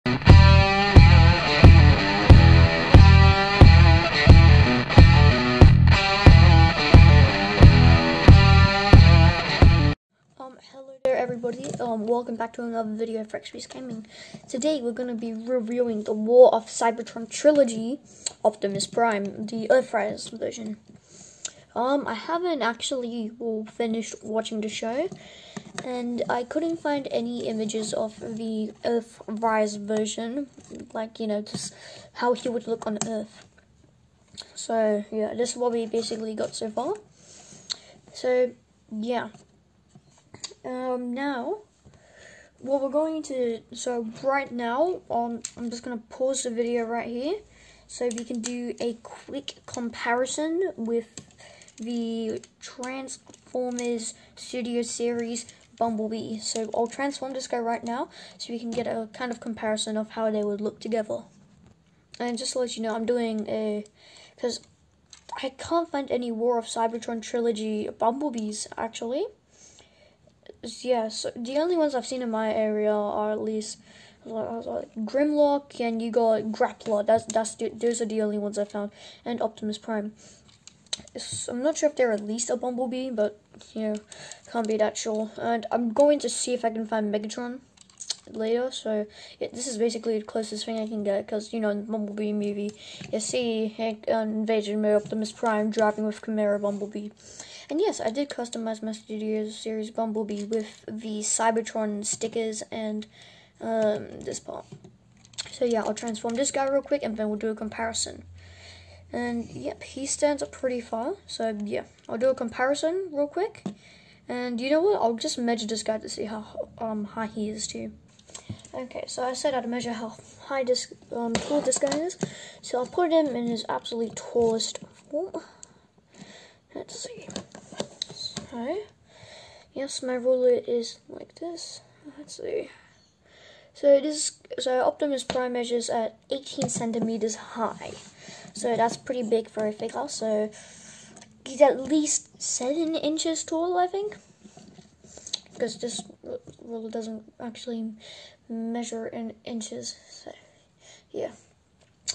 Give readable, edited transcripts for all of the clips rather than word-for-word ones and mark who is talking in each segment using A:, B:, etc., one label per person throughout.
A: Hello there everybody, welcome back to another video of Frexpeace Gaming. Today we're going to be reviewing the War of Cybertron trilogy, Optimus Prime, the Earthrise version. I haven't actually finished watching the show, and I couldn't find any images of the Earthrise version, like, you know, just how he would look on Earth. So, yeah, this is what we basically got so far. So, yeah. Now, what we're going to, so right now, I'm just going to pause the video right here, so we can do a quick comparison with the Transformers Studio Series Bumblebee. So I'll transform this guy right now, so we can get a kind of comparison of how they would look together. And just to let you know, I'm doing a, because I can't find any War of Cybertron trilogy Bumblebees, actually. Yeah, so the only ones I've seen in my area are at least like Grimlock, and you got Grappler. Those are the only ones I found, and Optimus Prime. I'm not sure if they're at least a Bumblebee, but you know, can't be that sure. And I'm going to see if I can find Megatron later. So yeah, this is basically the closest thing I can get, because you know, in the Bumblebee movie, you see Invasion Mode Optimus Prime driving with Chimera Bumblebee. And yes, I did customize my Studio Series Bumblebee with the Cybertron stickers and this part. So yeah, I'll transform this guy real quick, and then we'll do a comparison. And yep, he stands up pretty far. So yeah, I'll do a comparison real quick. And you know what? I'll just measure this guy to see how high he is too. Okay, so I said I'd measure how high this tall this guy is. So I'll put him in his absolutely tallest form. Let's see. So, yes, my ruler is like this. Let's see. So Optimus Prime measures at 18 centimeters high. So that's pretty big for a figure. So he's at least 7 inches tall, I think. Because this ruler doesn't actually measure in inches. So, yeah.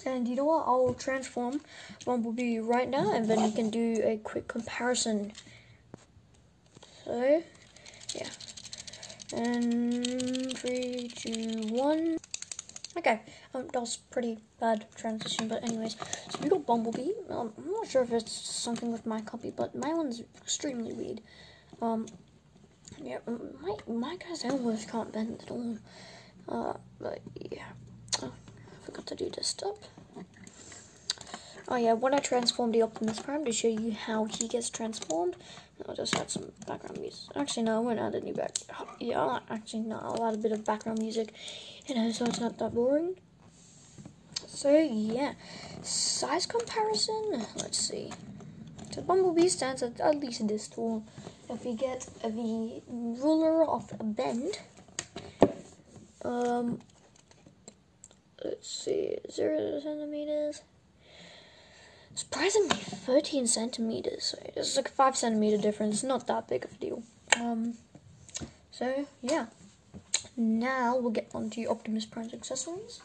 A: And you know what? I'll transform Bumblebee right now, and then we can do a quick comparison. So, yeah. And 3, 2, 1. Okay, that was pretty bad transition, but anyways. So we got Bumblebee. I'm not sure if it's something with my copy, but my one's extremely weird. Yeah, my guy's elbows can't bend at all. But yeah. Oh, I forgot to do this stuff. Oh yeah, when I transformed the Optimus Prime, to show you how he gets transformed, I'll just add some background music. Actually, no, I won't add any yeah, actually, no, I'll add a bit of background music, you know, so it's not that boring. So yeah, size comparison, let's see. So Bumblebee stands at least this tall. If we get the ruler of a bend, let's see, 0 centimeters. Surprisingly, 13 centimeters. So it's like a 5 centimeter difference. Not that big of a deal. So yeah. Now we'll get onto Optimus Prime's accessories.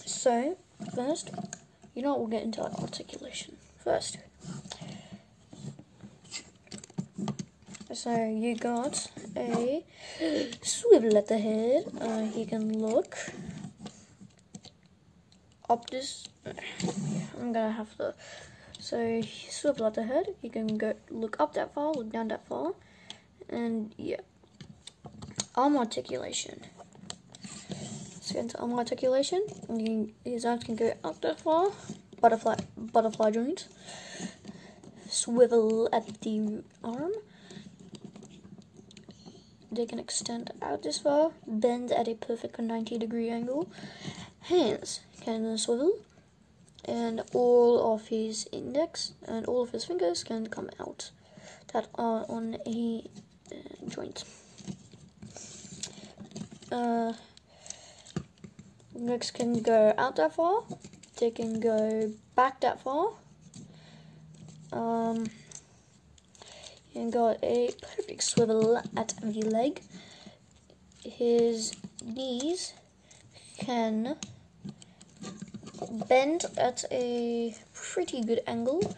A: So first, you know what? We'll get into articulation first. So you got a swivel at the head. He can look up this. I'm gonna have to. So swivel at the head. You can go look up that far, look down that far, and yeah. Arm articulation. Let's get into arm articulation. His arms can go up that far. Butterfly joint. Swivel at the arm. They can extend out this far. Bend at a perfect 90-degree angle. Hands can swivel, and all of his index and all of his fingers can come out that are on a joint. Legs can go out that far, they can go back that far. And got a perfect swivel at the leg. His these can bend at a pretty good angle.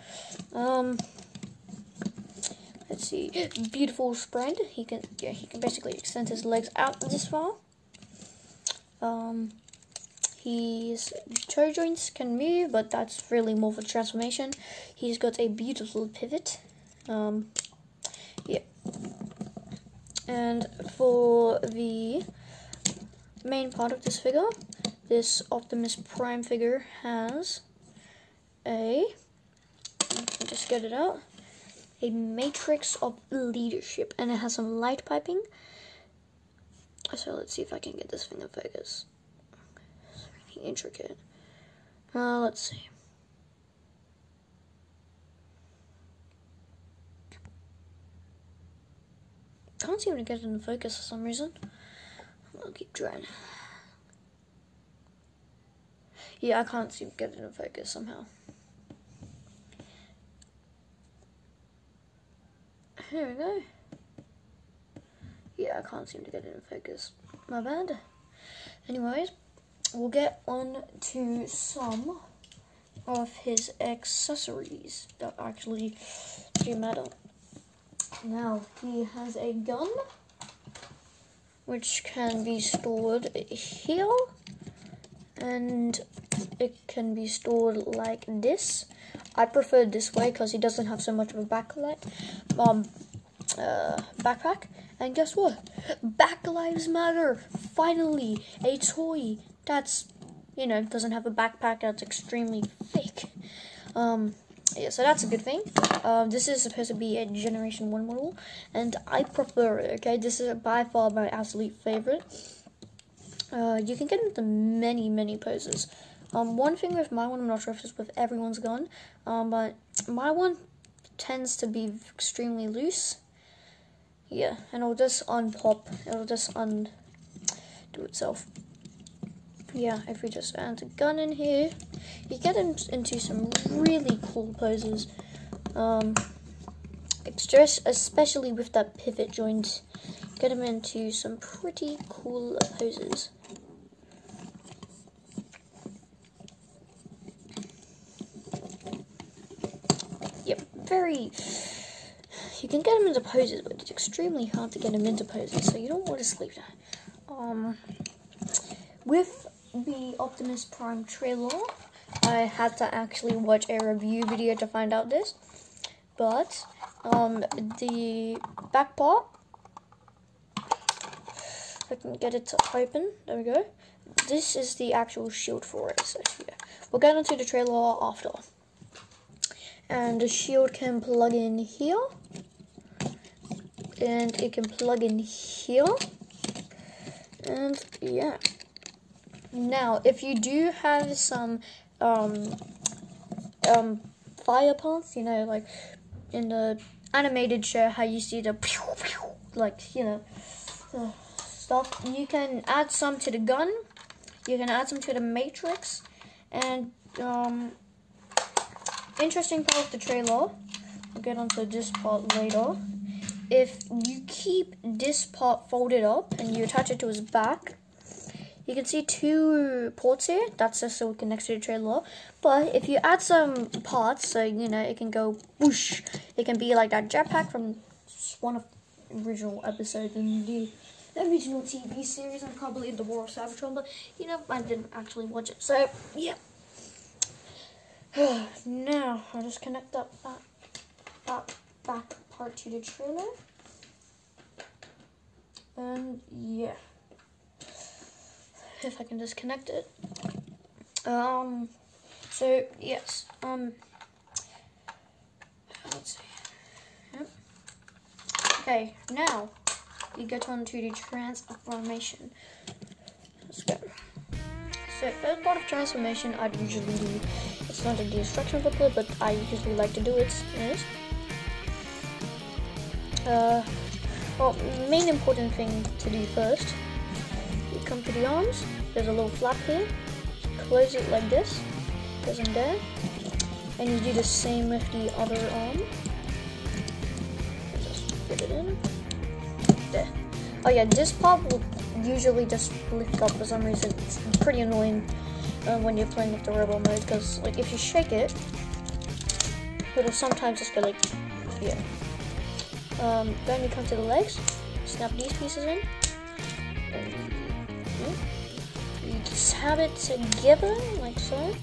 A: Let's see, beautiful spread. He can basically extend his legs out this far. His toe joints can move, but that's really more for transformation. He's got a beautiful pivot. Yeah. And for the main part of this figure, this Optimus Prime figure has just get it out, a matrix of leadership, and it has some light piping. So let's see if I can get this thing in focus. It's really intricate. Let's see. Can't seem to get it in focus for some reason. I'll keep trying. Yeah, I can't seem to get it in focus somehow. Here we go. Yeah, I can't seem to get it in focus. My bad. Anyways, we'll get on to some of his accessories that actually do matter. Now, he has a gun, which can be stored here, and it can be stored like this. I prefer this way because he doesn't have so much of a backpack. And guess what? Black Lives Matter! Finally, a toy that's, you know, doesn't have a backpack that's extremely thick. Yeah, so that's a good thing. This is supposed to be a Generation 1 model, and I prefer it, okay? This is by far my absolute favorite. You can get into many poses. One thing with my one, I'm not sure if it's with everyone's gun, but my one tends to be extremely loose. Yeah, and it'll just unpop, it'll just undo itself. Yeah, if we just add a gun in here, you get into some really cool poses. Especially with that pivot joint, get him into some pretty cool poses. Yep, you can get him into poses, but it's extremely hard to get him into poses, so you don't want to sleep there. With the Optimus Prime trailer, I had to actually watch a review video to find out this, but the back part, if I can get it to open, there we go, this is the actual shield for it, so yeah, we'll get into the trailer after. And the shield can plug in here, and it can plug in here, and yeah. Now, if you do have some fire parts, you know, like in the animated show, how you see the pew, pew, like, you know, the stuff, you can add some to the gun, you can add some to the matrix, and interesting part of the trailer, I'll get onto this part later. If you keep this part folded up and you attach it to his back, you can see two ports here. That's just so it connects to the trailer. But if you add some parts, so you know it can go whoosh, it can be like that jetpack from one of the original episodes in the original TV series. I can't believe the War of Cybertron, but you know I didn't actually watch it. So yeah. Now I'll just connect up that back part to the trailer, and yeah, if I can just connect it. So yes, let's see. Yep. Okay, now you get on to the transformation. Let's go. So first part of transformation I'd usually do, it's not the instruction booklet, but I usually like to do it is, well, main important thing to do first, you come to the arms, there's a little flap here, close it like this, goes in there, and you do the same with the other arm, just fit it in, there. Oh yeah, this part will usually just lift up for some reason. It's pretty annoying when you're playing with the robot mode, because like if you shake it, it'll sometimes just go like, yeah. Then you come to the legs, snap these pieces in, and you tab it together like so.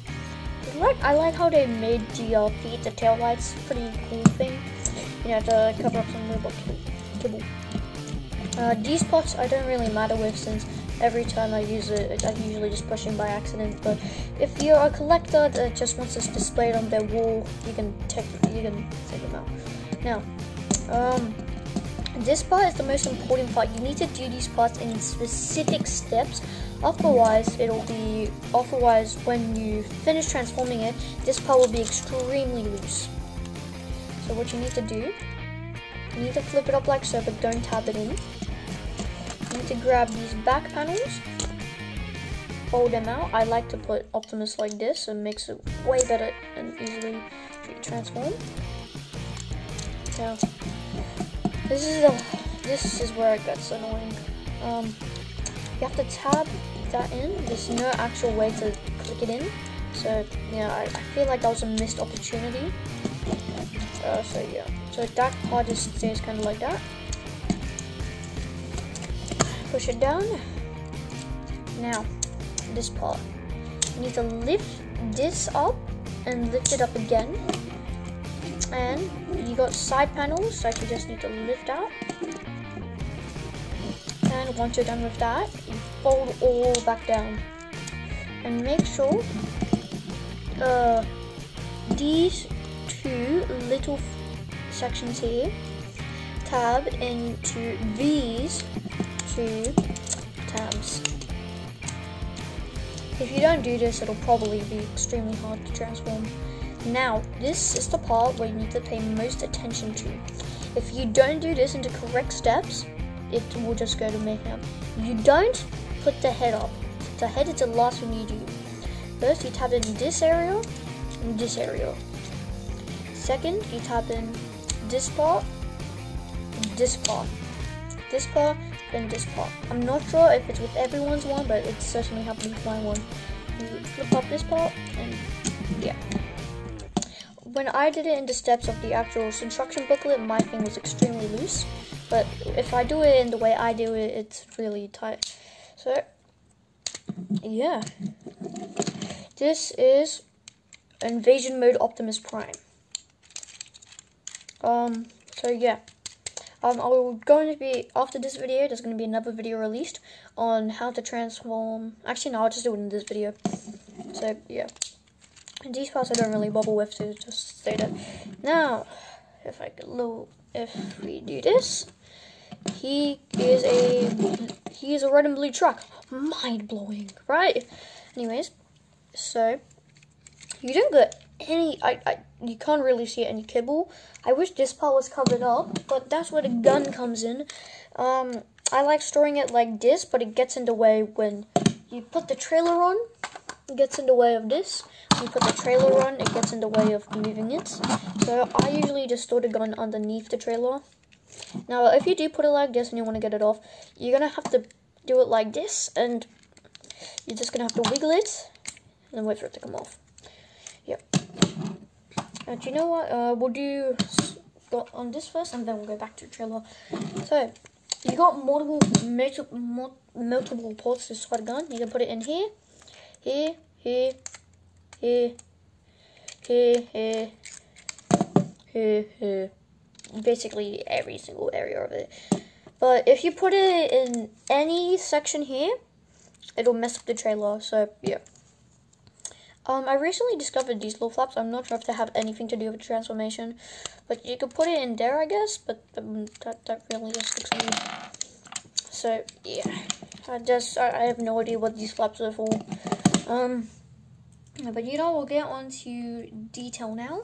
A: I like how they made the feet, the tail lights, pretty cool thing. You have to cover up some robot kibble. These pots I don't really matter with, since every time I use it, I'm usually just pushing by accident. But if you're a collector that just wants this displayed on their wall, you can take them out. Now, this part is the most important part. You need to do these parts in specific steps. Otherwise, when you finish transforming it, this part will be extremely loose. So what you need to do, you need to flip it up like so, but don't tab it in. You need to grab these back panels, fold them out. I like to put Optimus like this, and makes it way better and easily transform. Now, this is where it gets annoying. You have to tab that in. There's no actual way to click it in. So yeah, I feel like that was a missed opportunity. So yeah, so that part just stays kind of like that. Push it down. Now, this part. You need to lift this up and lift it up again. And you got side panels that you just need to lift out. And once you're done with that, you fold all back down. And make sure these two little sections here tab into these two tabs. If you don't do this, it'll probably be extremely hard to transform. Now, this is the part where you need to pay most attention to. If you don't do this into correct steps, it will just go to mayhem. You don't put the head up. The head is the last thing you do. First, you tap in this area and this area. Second, you tap in this part, this part, this part, and this part. I'm not sure if it's with everyone's one, but it certainly happened with my one. You flip up this part, and yeah. When I did it in the steps of the actual instruction booklet, my thing was extremely loose. But if I do it in the way I do it, it's really tight. So, yeah. This is Invasion Mode Optimus Prime. So yeah. I'm going to be, after this video, there's going to be another video released on how to transform. Actually, no, I'll just do it in this video. So, yeah. And these parts I don't really bother with, to just say that. Now, if we do this, he is a red and blue truck. Mind blowing, right? Anyways, so you don't get any. You can't really see any kibble. I wish this part was covered up, but that's where the gun comes in. I like storing it like this, but it gets in the way when you put the trailer on. It gets in the way of this. When you put the trailer on, it gets in the way of moving it. So I usually just store the gun underneath the trailer. Now, if you do put it like this and you want to get it off, you're going to have to do it like this, and you're just going to have to wiggle it, and then wait for it to come off. Yep. And you know what, we'll do on this first, and then we'll go back to the trailer. So, you got multiple ports to start a gun. You can put it in here, here, here, here, here, here, here, here. Basically every single area of it. But if you put it in any section here, it'll mess up the trailer. So yeah. I recently discovered these little flaps. I'm not sure if they have anything to do with the transformation, but you could put it in there, I guess. But that really just looks weird. So yeah, I have no idea what these flaps are for. But you know, we'll get on to detail now.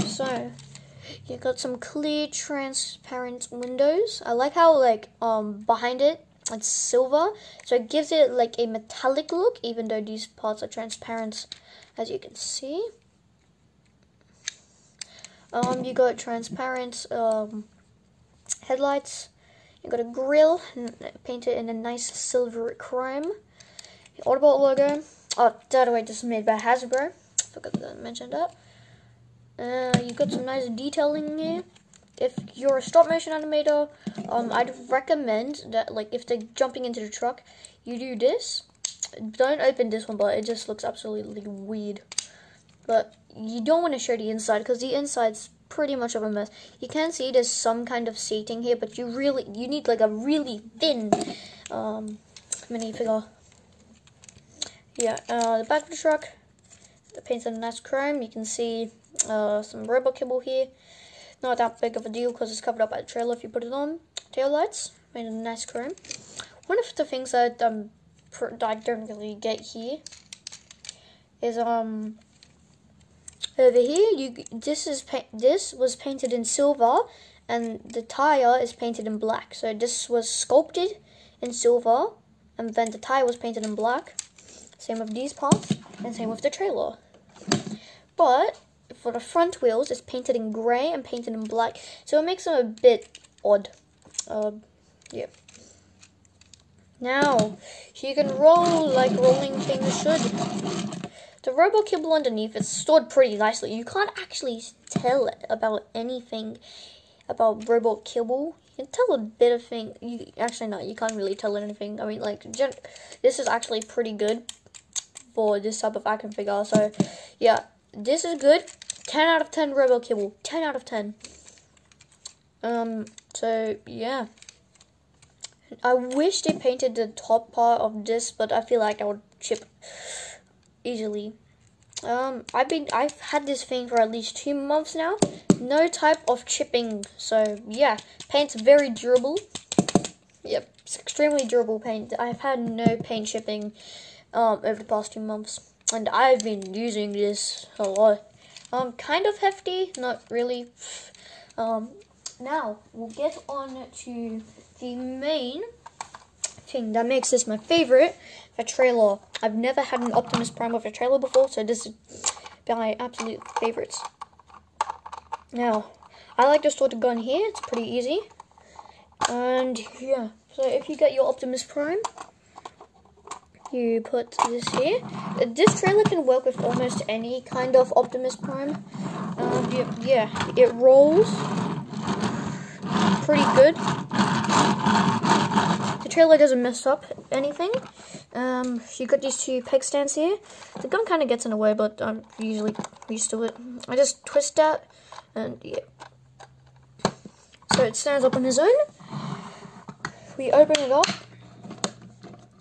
A: So you got some clear, transparent windows. I like how, like, behind it, it's silver. So it gives it, like, a metallic look, even though these parts are transparent, as you can see. You got transparent, headlights. You got a grill painted in a nice silver chrome. The Autobot logo. Oh, by the way, this is made by Hasbro. Forgot to mention that. You got some nice detailing here. If you're a stop motion animator, I'd recommend that, like, if they're jumping into the truck, you do this. Don't open this one, but it just looks absolutely weird. But you don't want to show the inside because the inside's pretty much of a mess. You can see there's some kind of seating here, but you need like a really thin minifigure. Yeah, the back of the truck, the paint's in a nice chrome. You can see some robot kibble here. Not that big of a deal because it's covered up by the trailer if you put it on. Tail lights made in a nice chrome. One of the things that I don't really get here is over here, this was painted in silver, and the tire is painted in black. So this was sculpted in silver, and then the tire was painted in black. Same with these parts, and same with the trailer. But for the front wheels, it's painted in grey and painted in black, so it makes them a bit odd. Yeah. Now, you can roll like rolling things should. The robot kibble underneath is stored pretty nicely. You can't actually tell about anything about robot kibble. You can tell a bit of thing. Actually, no, you can't really tell anything. I mean, like, this is actually pretty good for this type of action figure. So, yeah, this is good. 10 out of 10 robot kibble. 10 out of 10. So, yeah. I wish they painted the top part of this, but I feel like I would chip easily. I've had this thing for at least 2 months now. No type of chipping. So yeah, paint's very durable. Yep, it's extremely durable paint. I've had no paint chipping over the past 2 months, and I've been using this a lot. Kind of hefty, not really. Now we'll get on to the main thing that makes this my favorite, a trailer. I've never had an Optimus Prime with a trailer before, so this is my absolute favorites. Now, I like to store the gun here, it's pretty easy. And yeah, so if you get your Optimus Prime, you put this here. This trailer can work with almost any kind of Optimus Prime. Yeah, it rolls pretty good. The trailer doesn't mess up anything. You got these 2 peg stands here. The gun kind of gets in the way, but I'm usually used to it. I just twist that, and yeah. So it stands up on its own. We open it up,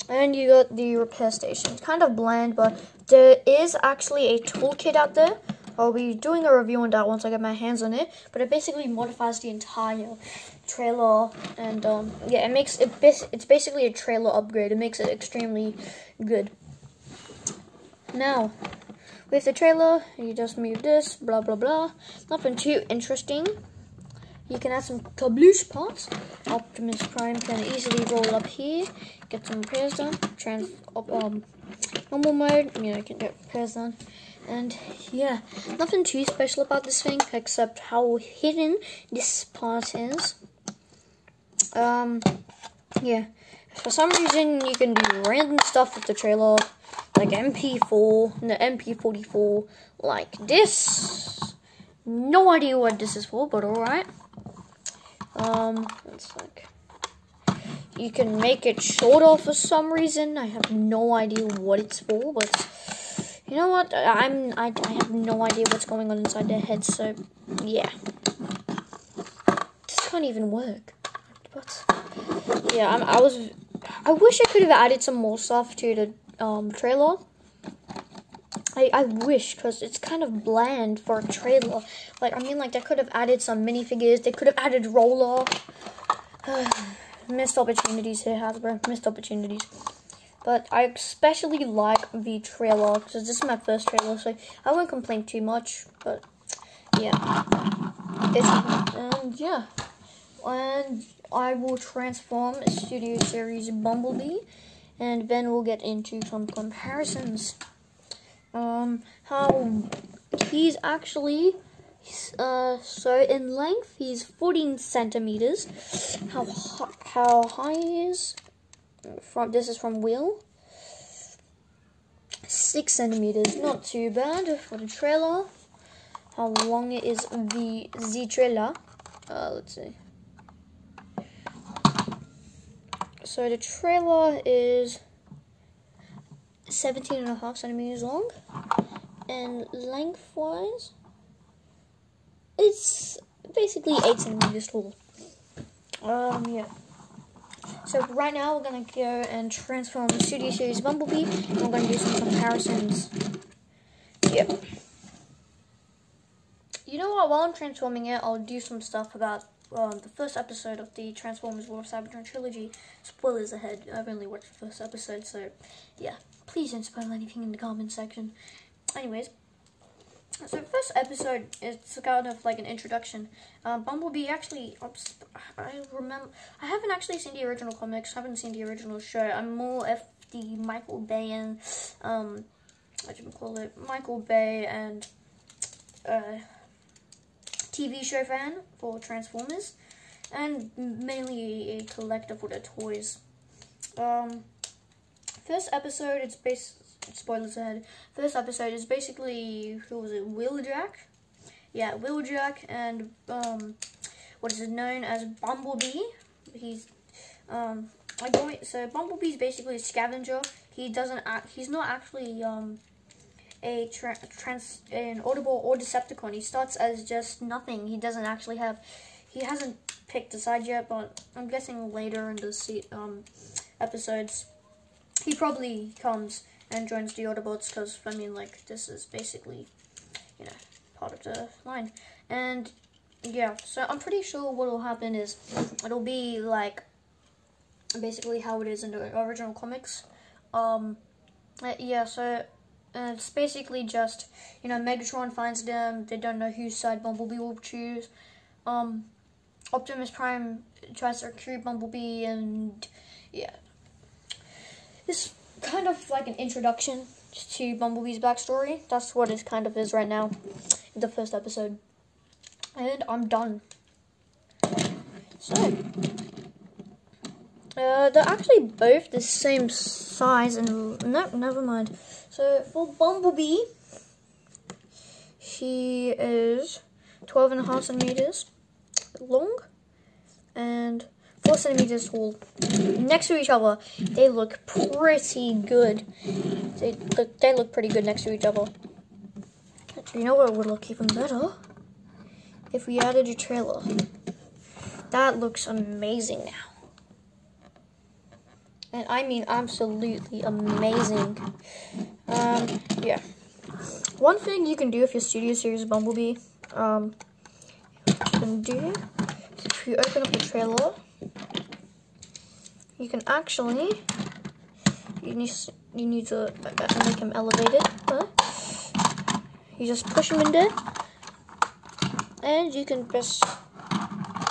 A: and you got the repair station. It's kind of bland, but there is actually a toolkit out there. I'll be doing a review on that once I get my hands on it, but it basically modifies the entire trailer, and yeah, it's basically a trailer upgrade. It makes it extremely good. Now, with the trailer, you just move this, blah blah blah. Nothing too interesting. You can add some kabloosh parts. Optimus Prime can easily roll up here, get some repairs done. Normal mode, you can get repairs done. And yeah, nothing too special about this thing except how hidden this part is. Yeah, for some reason you can do random stuff with the trailer, like MP4 and the MP44, like this. No idea what this is for, but alright. It's like, you can make it shorter for some reason. I have no idea what it's for, but you know what? I have no idea what's going on inside their heads, so yeah. This can't even work. But yeah, I wish I could have added some more stuff to the trailer. I wish, because it's kind of bland for a trailer. Like, I mean, like, they could have added some minifigures. They could have added roller. Missed opportunities here, Hasbro. Missed opportunities. But I especially like the trailer, because this is my first trailer, so I won't complain too much. But yeah, and I will transform Studio Series Bumblebee, and then we'll get into some comparisons. How he's So in length, he's 14 centimeters. How high he is? This is from wheel. 6 centimeters, not too bad for the trailer. How long is the trailer? Let's see. So the trailer is 17.5 centimeters long, and lengthwise, it's basically 8 centimeters tall. Yeah. So right now we're gonna go and transform the Studio Series Bumblebee, and we're gonna do some comparisons. Yep. You know what? While I'm transforming it, I'll do some stuff about the first episode of the Transformers War of Cybertron trilogy. Spoilers ahead. I've only watched the first episode, so yeah. Please don't spoil anything in the comment section. Anyways, so the first episode is kind of like an introduction. Bumblebee actually, I haven't actually seen the original comics, haven't seen the original show. I'm more of the Michael Bay and, Michael Bay and, TV show fan for Transformers, and mainly a collector for the toys. First episode, spoilers ahead. First episode is basically, who was it, Wheeljack? Yeah, Wheeljack and, what is it known as Bumblebee. He's, so Bumblebee's basically a scavenger. He's not actually, an Autobot or Decepticon. He starts as just nothing. He doesn't actually have, he hasn't picked a side yet, but I'm guessing later in the episodes, he probably comes and joins the Autobots, because, I mean, like, this is basically, you know, part of the line. And, yeah, so I'm pretty sure what will happen is, it'll be, like, basically how it is in the original comics. Yeah, so it's basically just, you know, Megatron finds them, they don't know whose side Bumblebee will choose. Optimus Prime tries to recruit Bumblebee, and, yeah. This kind of like an introduction to Bumblebee's backstory. That's what it kind of is right now in the first episode. And I'm done. So, they're actually both the same size, and no, never mind. So for Bumblebee, she is 12.5 centimeters long and 4 centimeters tall. Next to each other, they look pretty good. They look pretty good next to each other. You know what would look even better? If we added a trailer. That looks amazing now. And I mean absolutely amazing. Yeah. One thing you can do if your Studio Series Bumblebee, you can do, if you open up the trailer, you can actually, you need to make him elevated. You just push him in there, and you can just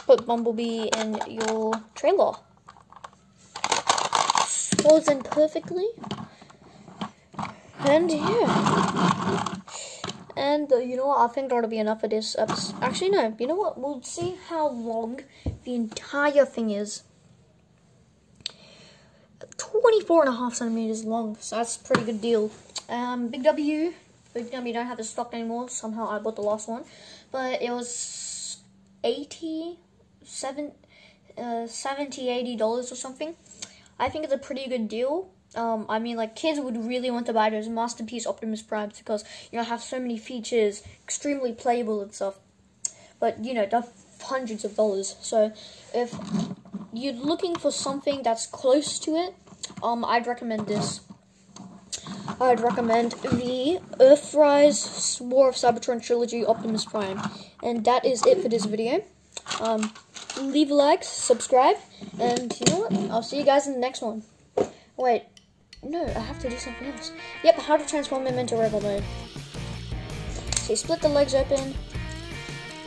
A: put Bumblebee in your trailer. Folds in perfectly, and yeah. And you know what? I think that'll be enough for this episode. Actually, no. You know what? We'll see how long the entire thing is. 24.5 centimeters long, so that's a pretty good deal. Big W don't have the stock anymore. Somehow I bought the last one, but it was $80 $80 or something. I think it's a pretty good deal. I mean, like, kids would really want to buy those Masterpiece Optimus Primes because, you know, have so many features, extremely playable and stuff. But, you know, they're hundreds of dollars. So, if you're looking for something that's close to it, I'd recommend this. I'd recommend the Earthrise War of Cybertron Trilogy Optimus Prime. And that is it for this video. Leave a like, subscribe, and you know what? I'll see you guys in the next one. Wait, no, I have to do something else. Yep, how to transform him into rebel mode. So you split the legs open.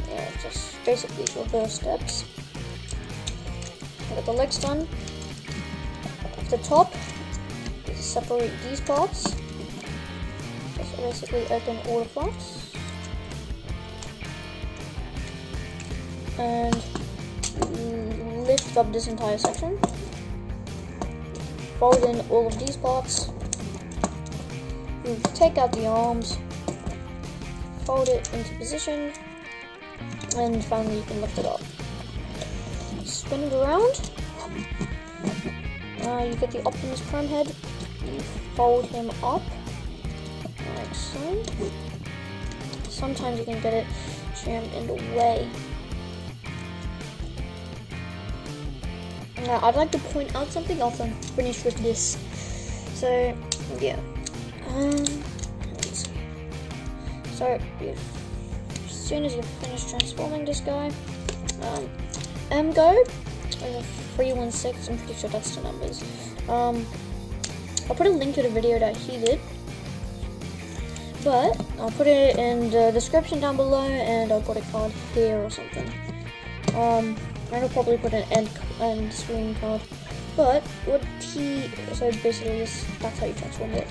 A: Yeah, just basically reverse steps. Get the legs done. At the top, separate these parts. Just basically open all the flaps. and lift up this entire section. Fold in all of these parts. You take out the arms, fold it into position, and finally you can lift it up. Spin it around. You get the Optimus Prime head. You fold him up like so. Sometimes you can get it jammed in the way. Now, I'd like to point out something after I'm finished with this. So, yeah. So, as soon as you finish transforming this guy, MGO 316, I'm pretty sure that's the numbers. I'll put a link to the video that he did, but I'll put it in the description down below, and I'll put a card here or something. And I'll probably put an end screen card. But what so basically that's how you transform it.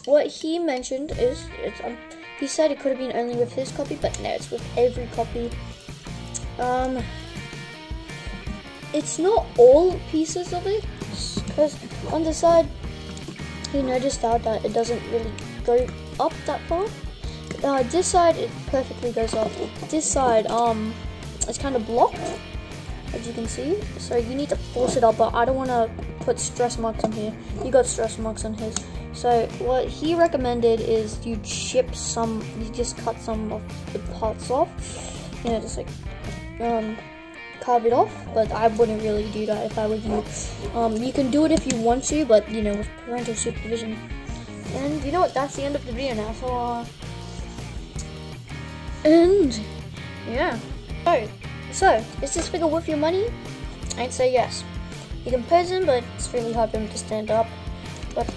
A: What he mentioned is, he said it could have been only with his copy, but no, it's with every copy. It's not all pieces of it, because on the side, he noticed out that it doesn't really go up that far. This side, it perfectly goes up. This side, it's kind of blocked, as you can see, so you need to force it up, but I don't want to put stress marks on here. You got stress marks on his. So what he recommended is you chip some, you just cut some of the parts off, you know, just like carve it off, but I wouldn't really do that if I were you. You can do it if you want to, but you know, with parental supervision. And you know what, that's the end of the video now, so and yeah. So, is this figure worth your money? I'd say yes. You can pose him, but it's really hard for him to stand up. But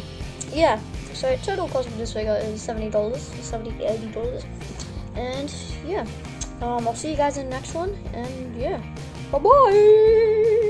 A: yeah, so total cost of this figure is $70, $80. And yeah, I'll see you guys in the next one. And yeah, bye bye.